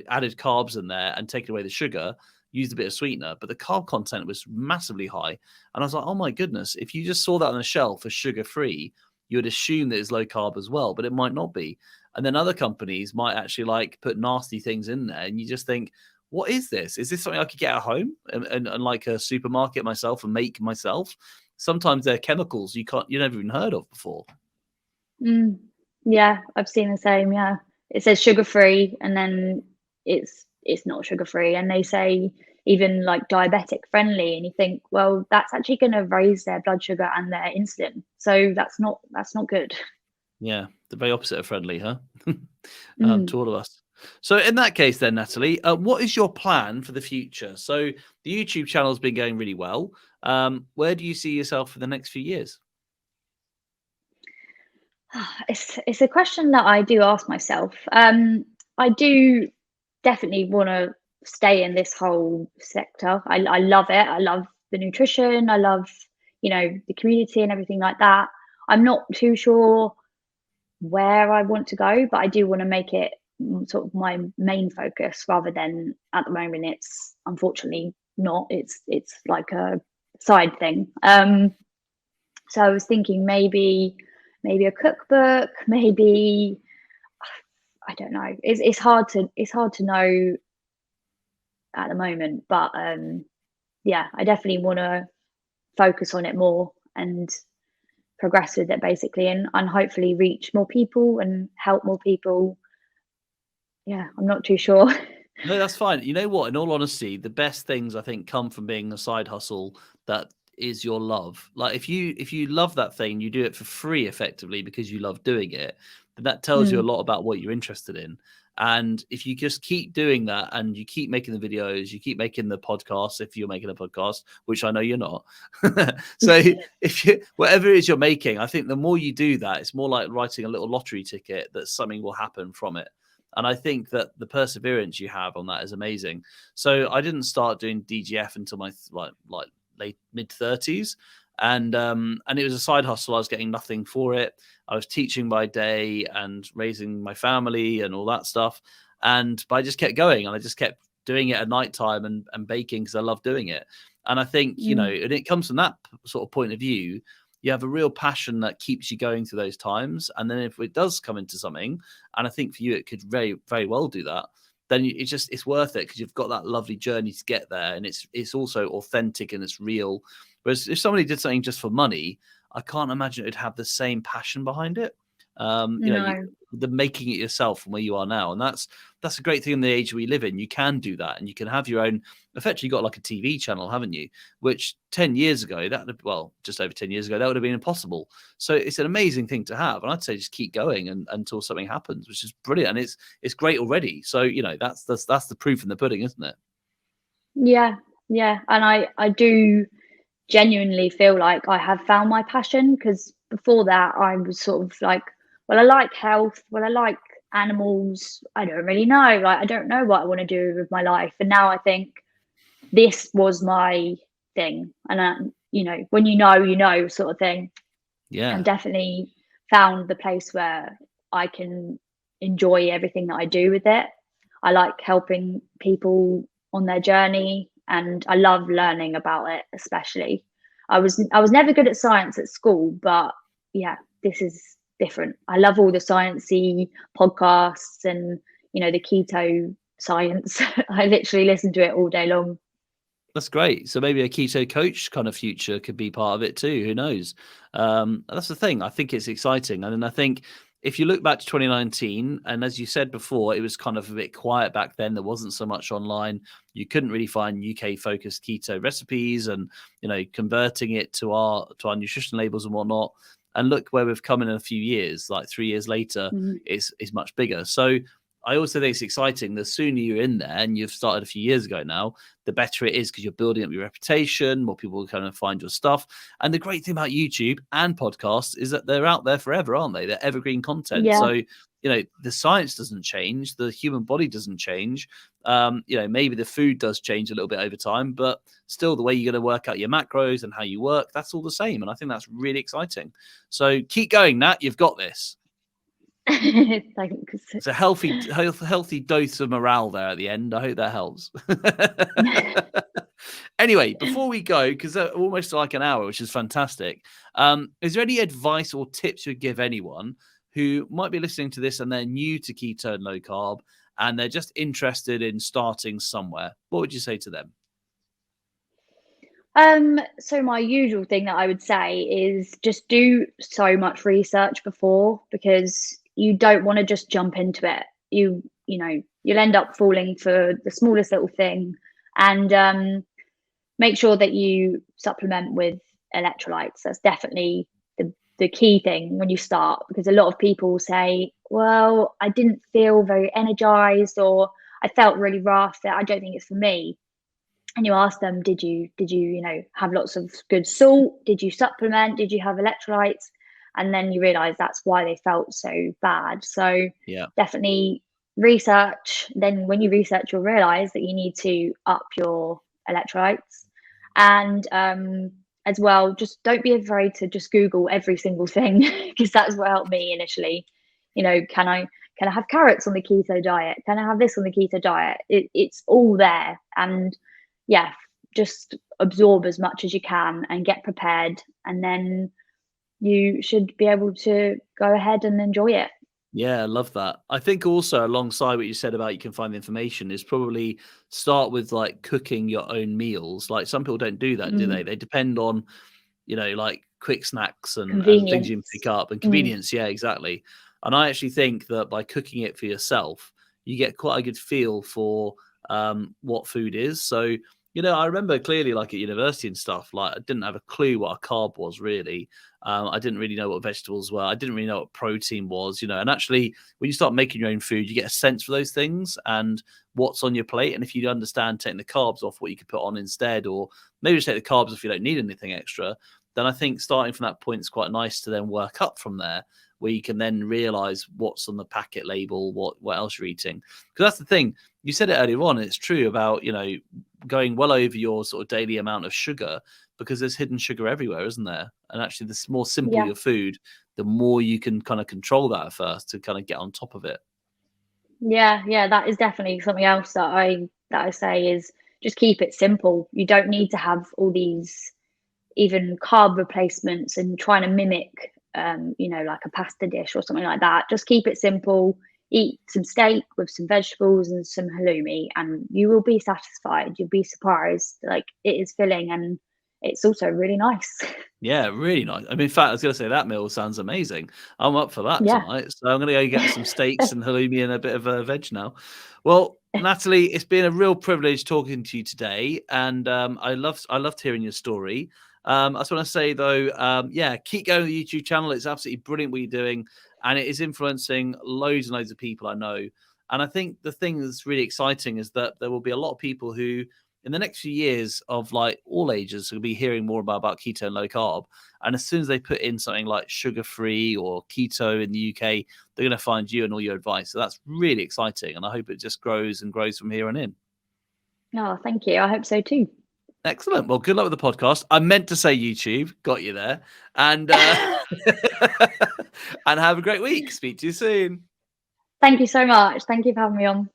added carbs in there and taken away the sugar, used a bit of sweetener, but the carb content was massively high. And I was like, oh my goodness, if you just saw that on the shelf as sugar-free, you would assume that it's low carb as well, but it might not be. And then other companies might actually put nasty things in there. And you just think, what is this? Is this something I could get at home and like a supermarket myself and make myself? Sometimes they're chemicals you never even heard of before. Yeah, I've seen the same. Yeah, it says sugar free, and then it's not sugar free, and they say even like diabetic friendly, and you think, well, that's actually going to raise their blood sugar and their insulin, so that's not good. Yeah, the very opposite of friendly, huh? To all of us. So in that case then, Natalie, what is your plan for the future? So the YouTube channel has been going really well. Where do you see yourself for the next few years? It's a question that I do ask myself. I do definitely want to stay in this whole sector. I love it. I love the nutrition. I love, the community and everything like that. I'm not too sure where I want to go, but I do want to make it sort of my main focus, rather than at the moment it's unfortunately not. It's like a side thing. So I was thinking maybe a cookbook, maybe, I don't know. It's hard to know at the moment, but yeah, I definitely want to focus on it more and progress with it basically, and hopefully reach more people and help more people. Yeah, I'm not too sure. No, that's fine. You know what? In all honesty, the best things I think come from being a side hustle that is your love. Like if you love that thing, you do it for free effectively because you love doing it, then that tells you a lot about what you're interested in. And if you just keep doing that and you keep making the videos, you keep making the podcasts, if you're making a podcast, which I know you're not. So if you, whatever it is you're making, I think the more you do that, it's more like writing a little lottery ticket that something will happen from it. And I think that the perseverance you have on that is amazing. So I didn't start doing DGF until my like late mid-30s. And it was a side hustle. I was getting nothing for it. I was teaching by day and raising my family and all that stuff. But I just kept going, and I just kept doing it at nighttime and baking because I love doing it. And I think, and it comes from that sort of point of view. You have a real passion that keeps you going through those times. And then if it does come into something, and I think for you, it could very, very well do that, then it's worth it because you've got that lovely journey to get there. And it's also authentic and it's real. Whereas if somebody did something just for money, I can't imagine it'd have the same passion behind it. The making it yourself from where you are now. And that's a great thing in the age we live in. You can do that, and you can have your own, effectively got like a TV channel, haven't you? Which 10 years ago, just over 10 years ago, that would have been impossible. So it's an amazing thing to have. And I'd say just keep going until something happens, which is brilliant. And it's great already. So, that's the proof in the pudding, isn't it? Yeah. And I do genuinely feel like I have found my passion, because before that I was sort of like, well, I like health, well, I like animals, I don't really know, like I don't know what I want to do with my life. And now I think this was my thing, and when you know sort of thing. Yeah, I've definitely found the place where I can enjoy everything that I do with it. I like helping people on their journey, and I love learning about it. Especially, I was never good at science at school, but yeah, this is different. I love all the sciencey podcasts and the keto science. I literally listen to it all day long. That's great. So maybe a keto coach kind of future could be part of it too. Who knows? That's the thing. I think it's exciting. And then I think if you look back to 2019, and as you said before, it was kind of a bit quiet back then. There wasn't so much online. You couldn't really find UK focused keto recipes and, converting it to our nutrition labels and whatnot. And look where we've come in a few years, like 3 years later, it's much bigger. So I also think it's exciting. The sooner you're in there, and you've started a few years ago now, the better it is because you're building up your reputation. More people will kind of find your stuff. And the great thing about YouTube and podcasts is that they're out there forever, aren't they? They're evergreen content. Yeah. So, the science doesn't change. The human body doesn't change. Maybe the food does change a little bit over time, but still the way you're going to work out your macros and how you work, that's all the same. And I think that's really exciting. So keep going, Nat. You've got this. Thanks. It's a healthy dose of morale there at the end. I hope that helps. Anyway, before we go, because they're almost like an hour, which is fantastic, is there any advice or tips you'd give anyone who might be listening to this and they're new to keto and low carb and they're just interested in starting somewhere? What would you say to them? So my usual thing that I would say is just do so much research before, because you don't want to just jump into it. You'll end up falling for the smallest little thing, and make sure that you supplement with electrolytes. That's definitely the key thing when you start, because a lot of people say, well, I didn't feel very energized, or I felt really rough. I don't think it's for me. And you ask them, did you have lots of good salt? Did you supplement? Did you have electrolytes? And then you realize that's why they felt so bad. So Yeah, definitely research. Then when you research, you'll realize that you need to up your electrolytes. And as well, just don't be afraid to just Google every single thing, because that's what helped me initially. Can I have carrots on the keto diet? Can I have this on the keto diet? It's all there. And yeah, just absorb as much as you can and get prepared, and then you should be able to go ahead and enjoy it. Yeah, I love that. I think also alongside what you said about you can find the information is probably start with like cooking your own meals. Like some people don't do that, do they? They depend on, like quick snacks and things you can pick up and convenience. Yeah, exactly. And I actually think that by cooking it for yourself, you get quite a good feel for what food is. So, I remember clearly like at university and stuff, like I didn't have a clue what a carb was really. I didn't really know what vegetables were. I didn't really know what protein was, and actually when you start making your own food, you get a sense for those things and what's on your plate. And if you understand taking the carbs off, what you could put on instead, or maybe just take the carbs if you don't need anything extra, then I think starting from that point is quite nice to then work up from there, where you can then realize what's on the packet label, what else you're eating. Because that's the thing. You said it earlier on, and it's true about, going well over your sort of daily amount of sugar, because there's hidden sugar everywhere, isn't there? And actually, the more simple your food, the more you can kind of control that at first to kind of get on top of it. Yeah, that is definitely something else that I say is just keep it simple. You don't need to have all these even carb replacements and trying to mimic like a pasta dish or something like that. Just keep it simple. Eat some steak with some vegetables and some halloumi, and you will be satisfied. You'll be surprised. Like, it is filling, and it's also really nice. Yeah, really nice. I mean, in fact, I was going to say that meal sounds amazing. I'm up for that Yeah. tonight. So I'm going to go get some steaks and halloumi and a bit of a veg now. Well, Natalie, it's been a real privilege talking to you today, and I loved hearing your story. I just want to say though, keep going with the YouTube channel. It's absolutely brilliant what you're doing, and it is influencing loads and loads of people I know. And I think the thing that's really exciting is that there will be a lot of people who, in the next few years of like all ages, will be hearing more about keto and low carb. And as soon as they put in something like sugar free or keto in the UK, they're going to find you and all your advice. So that's really exciting. And I hope it just grows and grows from here on in. Oh, thank you. I hope so too. Excellent. Well, good luck with the podcast. I meant to say YouTube, got you there. And and have a great week. Speak to you soon. Thank you so much. Thank you for having me on.